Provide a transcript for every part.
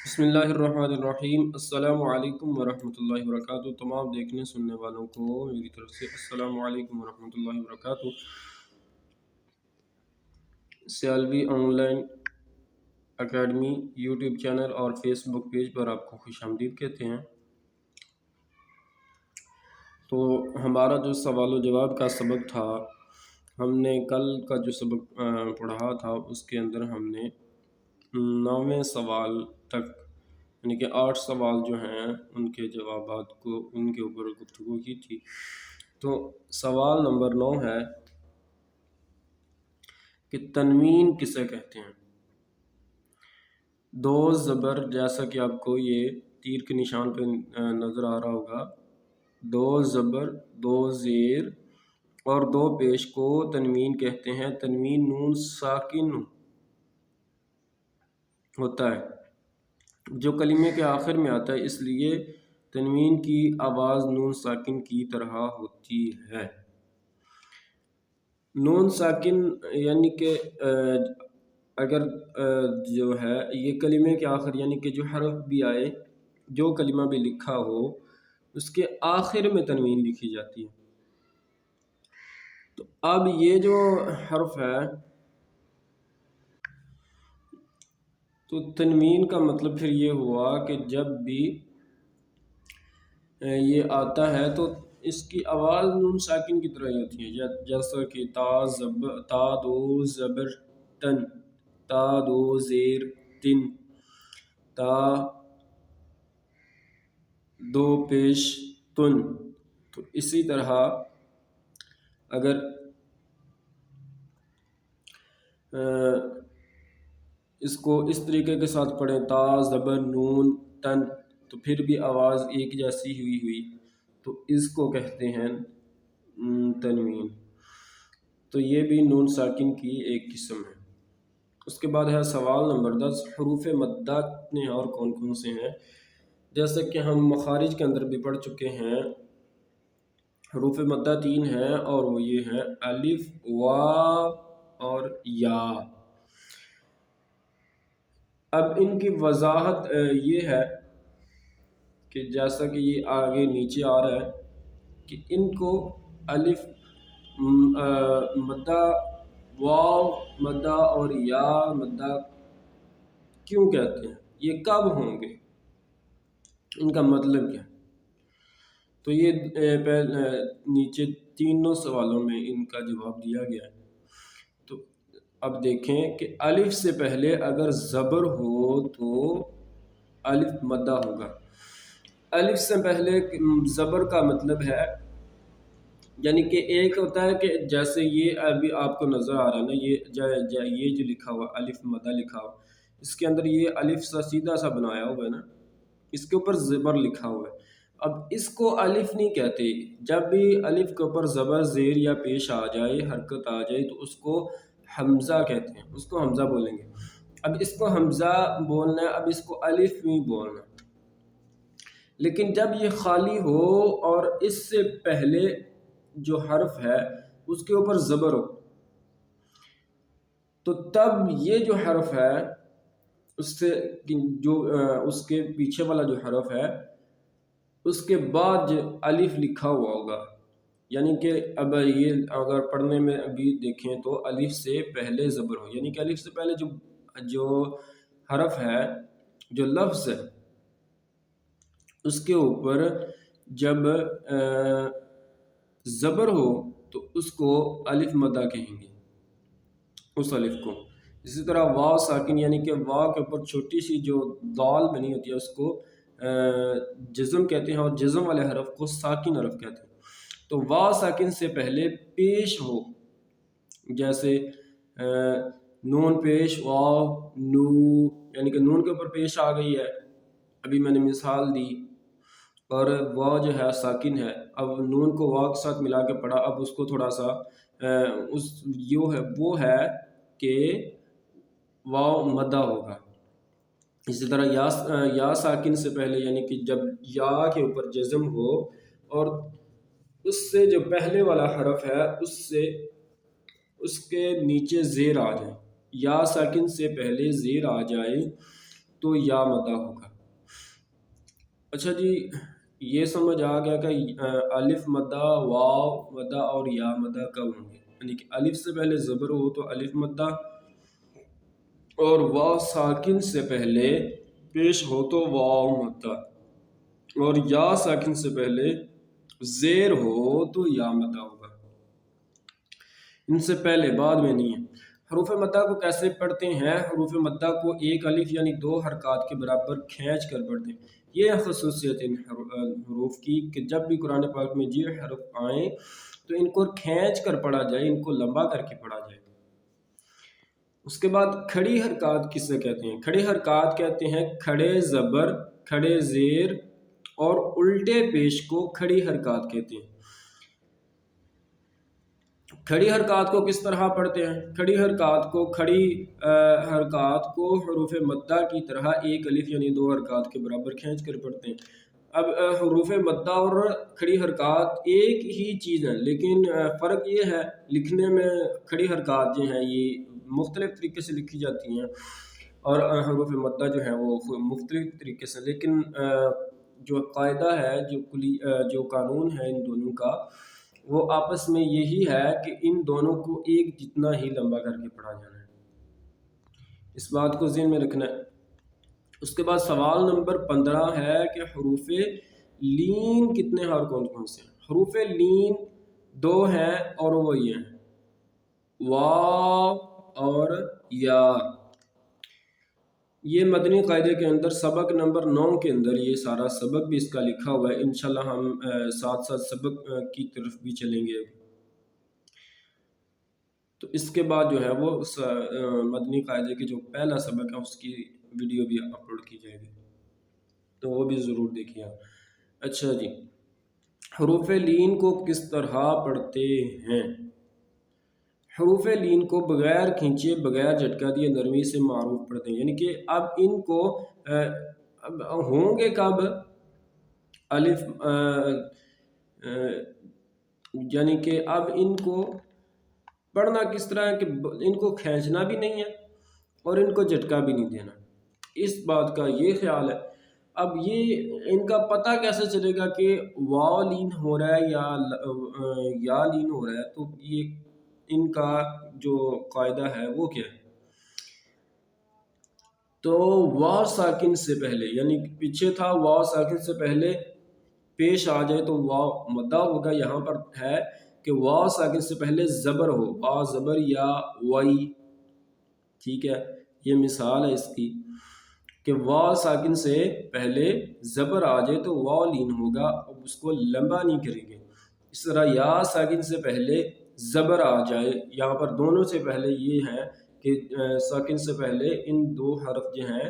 بسم اللہ الرحمن الرحیم۔ السلام علیکم ورحمۃ اللہ وبرکاتہ۔ تمام دیکھنے سننے والوں کو میری طرف سے السلام علیکم ورحمۃ اللہ وبرکاتہ۔ Sialvi on line academy YouTube channel اور فیس بک پیج پر آپ کو خوش آمدید کہتے ہیں۔ تو ہمارا جو سوال و جواب کا سبق تھا، ہم نے کل کا جو سبق پڑھا تھا اس کے اندر ہم نے 9ویں سوال تک یعنی کہ 8 سوال جو ہیں ان کے جوابات کو ان کے اوپر گفتگو کی تھی۔ تو سوال نمبر 9 ہے کہ تنوین کسے کہتے ہیں؟ دو زبر، جیسا کہ آپ کو یہ تیر کے نشان پہ نظر آ رہا ہوگا، دو زبر، دو زیر اور دو پیش کو تنوین کہتے ہیں۔ تنوین نون ساکن ہوتا ہے جو کلمے کے آخر میں آتا ہے، اس لیے تنوین کی آواز نون ساکن کی طرح ہوتی ہے۔ نون ساکن یعنی کہ اگر جو ہے یہ کلمے کے آخر یعنی کہ جو حرف بھی آئے، جو کلمہ بھی لکھا ہو، اس کے آخر میں تنوین لکھی جاتی ہے۔ تو اب یہ جو حرف ہے، تو تنوین کا مطلب پھر یہ ہوا کہ جب بھی یہ آتا ہے تو اس کی آواز نون ساکن کی طرح ہی ہوتی ہے، جیسا کہ تا دو زبر تن، تا دو زیر تن، تا دو پیش تن۔ تو اسی طرح اگر اس کو اس طریقے کے ساتھ پڑھیں، تا زبر نون تن، تو پھر بھی آواز ایک جیسی ہوئی تو اس کو کہتے ہیں تنوین۔ تو یہ بھی نون ساکن کی ایک قسم ہے۔ اس کے بعد ہے سوال نمبر 10، حروف مدہ کتنے اور کون کون سے ہیں؟ جیسا کہ ہم مخارج کے اندر بھی پڑھ چکے ہیں، حروف مدہ 3 ہیں اور وہ یہ ہیں الف، واو اور یا۔ اب ان کی وضاحت یہ ہے کہ جیسا کہ یہ آگے نیچے آ رہا ہے کہ ان کو الف مدہ، واو مدہ اور یا مدہ کیوں کہتے ہیں، یہ کب ہوں گے، ان کا مطلب کیا؟ تو یہ نیچے تینوں سوالوں میں ان کا جواب دیا گیا ہے۔ تو اب دیکھیں کہ الف سے پہلے اگر زبر ہو تو الف مدہ ہوگا۔ الف سے پہلے زبر کا مطلب ہے یعنی کہ ایک ہوتا ہے کہ جیسے یہ ابھی آپ کو نظر آ رہا ہے نا، یہ جو لکھا ہوا الف مدہ لکھا ہوا، اس کے اندر یہ الف سا سیدھا سا بنایا ہوا ہے نا، اس کے اوپر زبر لکھا ہوا ہے۔ اب اس کو الف نہیں کہتے، جب بھی الف کے اوپر زبر زیر یا پیش آ جائے، حرکت آ جائے، تو اس کو حمزہ کہتے ہیں، اس کو حمزہ بولیں گے۔ اب اس کو حمزہ بولنا ہے، اب اس کو الف نہیں بولنا۔ لیکن جب یہ خالی ہو اور اس سے پہلے جو حرف ہے اس کے اوپر زبر ہو، تو تب یہ جو حرف ہے اس سے جو اس کے پیچھے والا جو حرف ہے اس کے بعد جو الف لکھا ہوا ہوگا، یعنی کہ اب یہ اگر پڑھنے میں ابھی دیکھیں تو الف سے پہلے زبر ہو، یعنی کہ الف سے پہلے جو حرف ہے، جو لفظ ہے، اس کے اوپر جب زبر ہو تو اس کو الف مدہ کہیں گے، اس الف کو۔ اسی طرح واو ساکن یعنی کہ واو کے اوپر چھوٹی سی جو دال بنی ہوتی ہے اس کو جزم کہتے ہیں، اور جزم والے حرف کو ساکن حرف کہتے ہیں۔ تو واو ساکن سے پہلے پیش ہو، جیسے نون پیش واو نو، یعنی کہ نون کے اوپر پیش آ گئی ہے، ابھی میں نے مثال دی، اور واو جو ہے ساکن ہے، اب نون کو واو کے ساتھ ملا کے پڑھا، اب اس کو تھوڑا سا وہ ہے کہ واو مدہ ہوگا۔ اسی طرح یا ساکن سے پہلے یعنی کہ جب یا کے اوپر جزم ہو اور اس سے جو پہلے والا حرف ہے اس کے نیچے زیر آ جائے، یا ساکن سے پہلے زیر آ جائے تو یا مدہ ہوگا۔ اچھا جی، یہ سمجھ آ گیا کہ الف مدہ، واو مدہ اور یا مدہ کب ہوں گے، یعنی کہ الف سے پہلے زبر ہو تو الف مدہ، اور واو ساکن سے پہلے پیش ہو تو واو مدہ، اور یا ساکن سے پہلے زیر ہو تو یا مدہ ہوگا۔ ان سے پہلے بعد میں نہیں ہے۔ حروف مدہ کو کیسے پڑھتے ہیں؟ حروف مدہ کو ایک الف یعنی 2 حرکات کے برابر کھینچ کر پڑھتے ہیں۔ یہ خصوصیت ان حروف کی کہ جب بھی قرآن پاک میں یہ حرف آئیں تو ان کو کھینچ کر پڑھا جائے، ان کو لمبا کر کے پڑھا جائے۔ اس کے بعد کھڑی حرکات کسے کہتے ہیں؟ کھڑی حرکات کہتے ہیں کھڑے زبر، کھڑے زیر اور الٹے پیش کو کھڑی حرکات کہتے ہیں۔ کھڑی حرکات کو کس طرح پڑھتے ہیں؟ کھڑی حرکات کو حروف مدہ کی طرح ایک الف یعنی 2 حرکات کے برابر کھینچ کر پڑھتے ہیں۔ اب حروف مدہ اور کھڑی حرکات ایک ہی چیز ہیں، لیکن فرق یہ ہے لکھنے میں کھڑی حرکات جو ہیں یہ مختلف طریقے سے لکھی جاتی ہیں، اور حروف مدہ جو ہیں وہ مختلف طریقے سے، لیکن جو قاعدہ ہے، جو قانون ہے ان دونوں کا، وہ آپس میں یہی ہے کہ ان دونوں کو ایک جتنا ہی لمبا کر کے پڑھا جانا ہے۔ اس بات کو ذہن میں رکھنا ہے۔ اس کے بعد سوال نمبر 15 ہے کہ حروف لین کتنے اور کون سے ہیں؟ حروف لین 2 ہیں اور وہ یہ ہیں واو اور یا۔ یہ مدنی قاعدے کے اندر سبق نمبر 9 کے اندر یہ سارا سبق بھی اس کا لکھا ہوا ہے، انشاءاللہ ہم ساتھ ساتھ سبق کی طرف بھی چلیں گے۔ تو اس کے بعد جو ہے وہ مدنی قاعدے کے جو پہلا سبق ہے اس کی ویڈیو بھی اپلوڈ کی جائے گی، تو وہ بھی ضرور دیکھیے آپ۔ اچھا جی، حروف لین کو کس طرح پڑھتے ہیں؟ حروف لین کو بغیر کھینچے، بغیر جھٹکا دیے نرمی سے معروف پڑھتے ہیں، یعنی کہ اب ان کو ہوں گے کب الف، یعنی کہ اب ان کو پڑھنا کس طرح ہے کہ ان کو کھینچنا بھی نہیں ہے اور ان کو جھٹکا بھی نہیں دینا، اس بات کا یہ خیال ہے۔ اب یہ ان کا پتہ کیسے چلے گا کہ واو لین ہو رہا ہے یا لین ہو رہا ہے؟ تو یہ ان کا جو قاعدہ ہے وہ کیا ہے؟ تو واو ساکن سے پہلے، یعنی پیچھے تھا واو ساکن سے پہلے پیش آ جائے تو واو مدہ ہوگا، یہاں پر ہے کہ واو ساکن سے پہلے زبر ہو، واو زبر یا وائی، ٹھیک ہے، یہ مثال ہے اس کی کہ واو ساکن سے پہلے زبر آ جائے تو واو لین ہوگا، اب اس کو لمبا نہیں کریں گے۔ اس طرح یا ساکن سے پہلے زبر آ جائے، یہاں پر دونوں سے پہلے یہ ہے کہ ساکن سے پہلے ان 2 حرف جو ہیں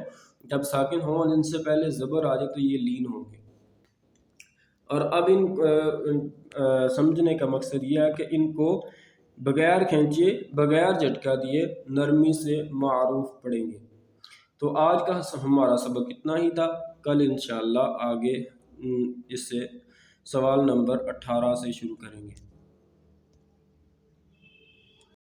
جب ساکن ہوں ان سے پہلے زبر آ جائے تو یہ لین ہوں گے۔ اور اب ان سمجھنے کا مقصد یہ ہے کہ ان کو بغیر کھینچے، بغیر جھٹکا دیے نرمی سے معروف پڑھیں گے۔ تو آج کا ہمارا سبق اتنا ہی تھا، کل انشاءاللہ آگے اس سے سوال نمبر 18 سے شروع کریں گے۔